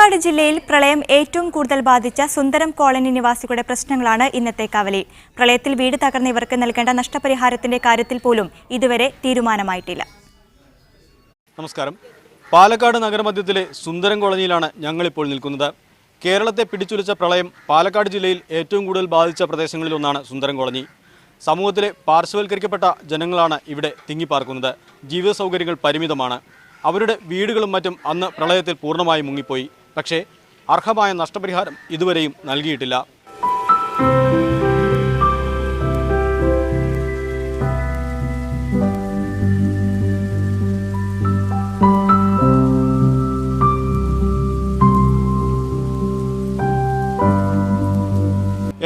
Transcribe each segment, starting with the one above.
പാലക്കാട് ജില്ലയിൽ പ്രളയം ഏറ്റവും കൂടുതൽ ബാധിച്ച സുന്ദരം കോളനി നിവാസികളുടെ പ്രശ്നങ്ങളാണ് ഇന്നത്തെ കവലയിൽ. പ്രളയത്തിൽ വീട് തകർന്ന ഇവർക്ക് നൽകേണ്ട നഷ്ടപരിഹാരത്തിന്റെ കാര്യത്തിൽ പോലും ഇതുവരെ തീരുമാനമായിട്ടില്ല. നമസ്കാരം. പാലക്കാട് നഗരമധ്യത്തിലെ സുന്ദരം കോളനിയിലാണ് ഞങ്ങളിപ്പോൾ നിൽക്കുന്നത്. കേരളത്തെ പിടിച്ചുലച്ച പ്രളയം പാലക്കാട് ജില്ലയിൽ ഏറ്റവും കൂടുതൽ ബാധിച്ച പ്രദേശങ്ങളിലൊന്നാണ് സുന്ദരം കോളനി. സമൂഹത്തിലെ പാർശ്വവൽക്കരിക്കപ്പെട്ട ജനങ്ങളാണ് ഇവിടെ തിങ്ങിപ്പാർക്കുന്നത്. ജീവിത സൗകര്യങ്ങൾ പരിമിതമാണ്. അവരുടെ വീടുകളും മറ്റും അന്ന് പ്രളയത്തിൽ പൂർണ്ണമായി മുങ്ങിപ്പോയി. പക്ഷേ അർഹമായ നഷ്ടപരിഹാരം ഇതുവരെയും നൽകിയിട്ടില്ല.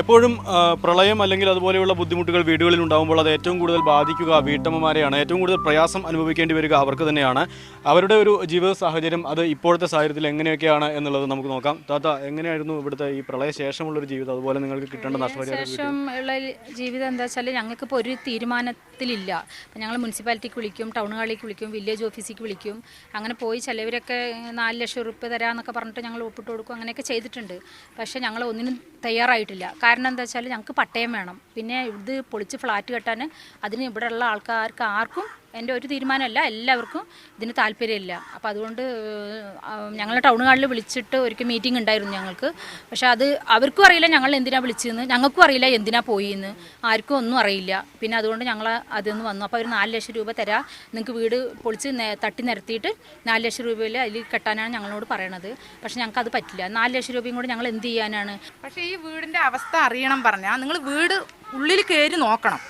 എപ്പോഴും പ്രളയം അല്ലെങ്കിൽ അതുപോലെയുള്ള ബുദ്ധിമുട്ടുകൾ വീടുകളിൽ ഉണ്ടാകുമ്പോൾ അത് ഏറ്റവും കൂടുതൽ ബാധിക്കുക വീട്ടമ്മമാരെയാണ്. ഏറ്റവും കൂടുതൽ പ്രയാസം അനുഭവിക്കേണ്ടി വരിക അവർക്ക് തന്നെയാണ്. അവരുടെ ഒരു ജീവിത സാഹചര്യം അത് ഇപ്പോഴത്തെ സാഹചര്യത്തിൽ എങ്ങനെയൊക്കെയാണ് എന്നുള്ളത് നമുക്ക് നോക്കാം. താത്ത, എങ്ങനെയായിരുന്നു ഇവിടുത്തെ ഈ പ്രളയ ശേഷമുള്ളൊരു ജീവിതം, അതുപോലെ നിങ്ങൾക്ക് കിട്ടേണ്ട ശേഷമുള്ള ജീവിതം എന്താ വെച്ചാൽ ഞങ്ങൾക്കിപ്പോൾ ഒരു തീരുമാനത്തിലില്ല. അപ്പം ഞങ്ങൾ മുനിസിപ്പാലിറ്റിക്ക് വിളിക്കും, ടൗണുകളിലേക്ക് വിളിക്കും, വില്ലേജ് ഓഫീസിലേക്ക് വിളിക്കും. അങ്ങനെ പോയി ചിലവരൊക്കെ 4 ലക്ഷം രൂപ തരാമെന്നൊക്കെ പറഞ്ഞിട്ട് ഞങ്ങൾ ഒപ്പിട്ട് കൊടുക്കും. അങ്ങനെയൊക്കെ ചെയ്തിട്ടുണ്ട്. പക്ഷേ ഞങ്ങൾ ഒന്നിനും തയ്യാറായിട്ടില്ല. കാരണം എന്താ വെച്ചാൽ ഞങ്ങൾക്ക് പട്ടയം വേണം. പിന്നെ ഇത് പൊളിച്ച് ഫ്ലാറ്റ് കെട്ടാൻ അതിന് ഇവിടെയുള്ള ആൾക്കാർക്ക് ആർക്കും എൻ്റെ ഒരു തീരുമാനമല്ല, എല്ലാവർക്കും ഇതിന് താല്പര്യമില്ല. അപ്പോൾ അതുകൊണ്ട് ഞങ്ങൾ ടൗണുകളിൽ വിളിച്ചിട്ട് ഒരിക്കൽ മീറ്റിംഗ് ഉണ്ടായിരുന്നു ഞങ്ങൾക്ക്. പക്ഷേ അത് അവർക്കും അറിയില്ല ഞങ്ങൾ എന്തിനാണ് വിളിച്ചതെന്ന്, ഞങ്ങൾക്കും അറിയില്ല എന്തിനാണ് പോയിന്ന്, ആർക്കും ഒന്നും അറിയില്ല. പിന്നെ അതുകൊണ്ട് ഞങ്ങൾ അതിൽ വന്നു. അപ്പോൾ അവർ 4 ലക്ഷം രൂപ തരാം, നിങ്ങൾക്ക് വീട് പൊളിച്ച് തട്ടി നിരത്തിയിട്ട് 4 ലക്ഷം രൂപയിൽ അതിൽ കെട്ടാനാണ് ഞങ്ങളോട് പറയണത്. പക്ഷേ ഞങ്ങൾക്ക് അത് പറ്റില്ല. 4 ലക്ഷം രൂപയും കൂടി ഞങ്ങൾ എന്ത് ചെയ്യാനാണ്? പക്ഷേ ഈ വീടിൻ്റെ അവസ്ഥ അറിയണം പറഞ്ഞാൽ നിങ്ങൾ വീട് ഉള്ളിൽ കയറി നോക്കണം.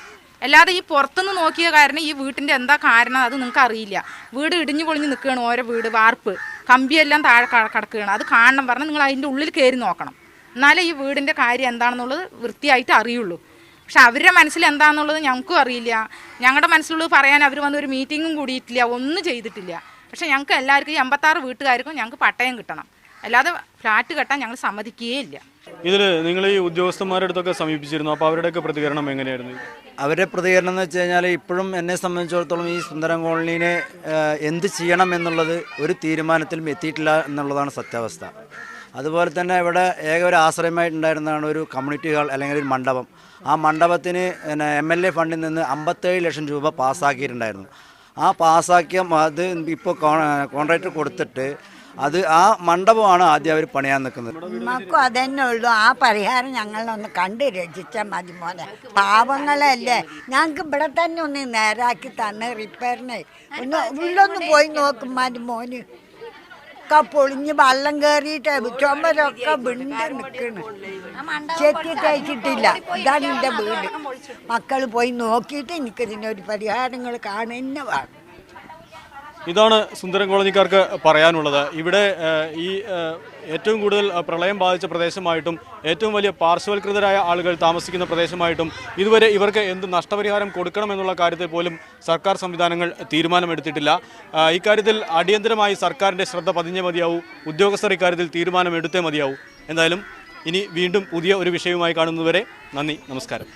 അല്ലാതെ ഈ പുറത്തുനിന്ന് നോക്കിയ കാരണം ഈ വീട്ടിൻ്റെ എന്താ കാരണം അത് നിങ്ങൾക്ക് അറിയില്ല. വീട് ഇടിഞ്ഞു പൊളിഞ്ഞ് നിൽക്കുകയാണ്. ഓരോ വീട് വാർപ്പ് കമ്പിയെല്ലാം താഴെ കിടക്കുകയാണ്. അത് കാണണം പറഞ്ഞാൽ നിങ്ങൾ അതിൻ്റെ ഉള്ളിൽ കയറി നോക്കണം. എന്നാലേ ഈ വീടിൻ്റെ കാര്യം എന്താണെന്നുള്ളത് വൃത്തിയായിട്ട് അറിയുള്ളൂ. പക്ഷെ അവരുടെ മനസ്സിൽ എന്താണെന്നുള്ളത് ഞങ്ങൾക്കും അറിയില്ല. ഞങ്ങളുടെ മനസ്സിലുള്ളത് പറയാൻ അവർ വന്ന് ഒരു മീറ്റിങ്ങും കൂടിയിട്ടില്ല, ഒന്നും ചെയ്തിട്ടില്ല. പക്ഷെ ഞങ്ങൾക്ക് എല്ലാവർക്കും ഈ 56 വീട്ടുകാർക്കും ഞങ്ങൾക്ക് പട്ടയം കിട്ടണം. അല്ലാതെ ഫ്ലാറ്റ് കെട്ടാൻ ഞങ്ങൾ സമ്മതിക്കുകയില്ല. ഇതിൽ നിങ്ങൾ ഈ ഉദ്യോഗസ്ഥന്മാരുടെ അടുത്തൊക്കെ സമീപിച്ചിരുന്നു. അപ്പോൾ അവരുടെയൊക്കെ പ്രതികരണം എങ്ങനെയായിരുന്നു? അവരുടെ പ്രതികരണം എന്ന് വെച്ച് കഴിഞ്ഞാൽ ഇപ്പോഴും എന്നെ സംബന്ധിച്ചിടത്തോളം ഈ സുന്ദരം കോളനീനെ എന്ത് ചെയ്യണം എന്നുള്ളത് ഒരു തീരുമാനത്തിലും എത്തിയിട്ടില്ല എന്നുള്ളതാണ് സത്യാവസ്ഥ. അതുപോലെ തന്നെ ഇവിടെ ഏക ഒരു ആശ്രയമായിട്ടുണ്ടായിരുന്നതാണ് ഒരു കമ്മ്യൂണിറ്റി ഹാൾ അല്ലെങ്കിൽ ഒരു മണ്ഡപം. ആ മണ്ഡപത്തിന് MLA ഫണ്ടിൽ നിന്ന് 57 ലക്ഷം രൂപ പാസ്സാക്കിയിട്ടുണ്ടായിരുന്നു. ആ പാസ്സാക്കിയ അത് ഇപ്പോൾ കോൺട്രാക്ട് കൊടുത്തിട്ട് ആ മണ്ഡപമാണ് ആദ്യം അവർ പണിയാൻ നിൽക്കുന്നത്. നമുക്കും അതന്നെ ഉള്ളൂ. ആ പരിഹാരം ഞങ്ങളൊന്ന് കണ്ട് രചിച്ചാൽ മതി മോനെ. പാവങ്ങളല്ലേ, ഞങ്ങൾക്ക് ഇവിടെ തന്നെ ഒന്ന് നേരാക്കി തന്നെ റിപ്പയറിനെ ഒന്ന് ഉള്ളൊന്ന് പോയി നോക്കും മതി. മോന് ഒക്കെ പൊളിഞ്ഞ് വെള്ളം കയറിയിട്ട് ചുമരൊക്കെ വിണ്ട് നിൽക്കണ്, ചെത്തി തയ്ച്ചിട്ടില്ല. ഇതാണ് എൻ്റെ വീട്. മക്കൾ പോയി നോക്കിയിട്ട് എനിക്കിതിനൊരു പരിഹാരങ്ങൾ കാണുന്ന വേണം. ഇതാണ് സുന്ദരം കോളനിക്കാർക്ക് പറയാനുള്ളത്. ഇവിടെ ഈ ഏറ്റവും കൂടുതൽ പ്രളയം ബാധിച്ച പ്രദേശമായിട്ടും ഏറ്റവും വലിയ പാർശ്വവൽകൃതരായ ആളുകൾ താമസിക്കുന്ന പ്രദേശമായിട്ടും ഇതുവരെ ഇവർക്ക് എന്ത് നഷ്ടപരിഹാരം കൊടുക്കണമെന്നുള്ള കാര്യത്തിൽ പോലും സർക്കാർ സംവിധാനങ്ങൾ തീരുമാനമെടുത്തിട്ടില്ല. ഇക്കാര്യത്തിൽ അടിയന്തരമായി സർക്കാരിൻ്റെ ശ്രദ്ധ പതിഞ്ഞേ മതിയാവൂ. ഉദ്യോഗസ്ഥർ ഇക്കാര്യത്തിൽ തീരുമാനമെടുത്തേ മതിയാവൂ. എന്തായാലും ഇനി വീണ്ടും പുതിയ ഒരു വിഷയവുമായി കാണുന്നതുവരെ നന്ദി, നമസ്കാരം.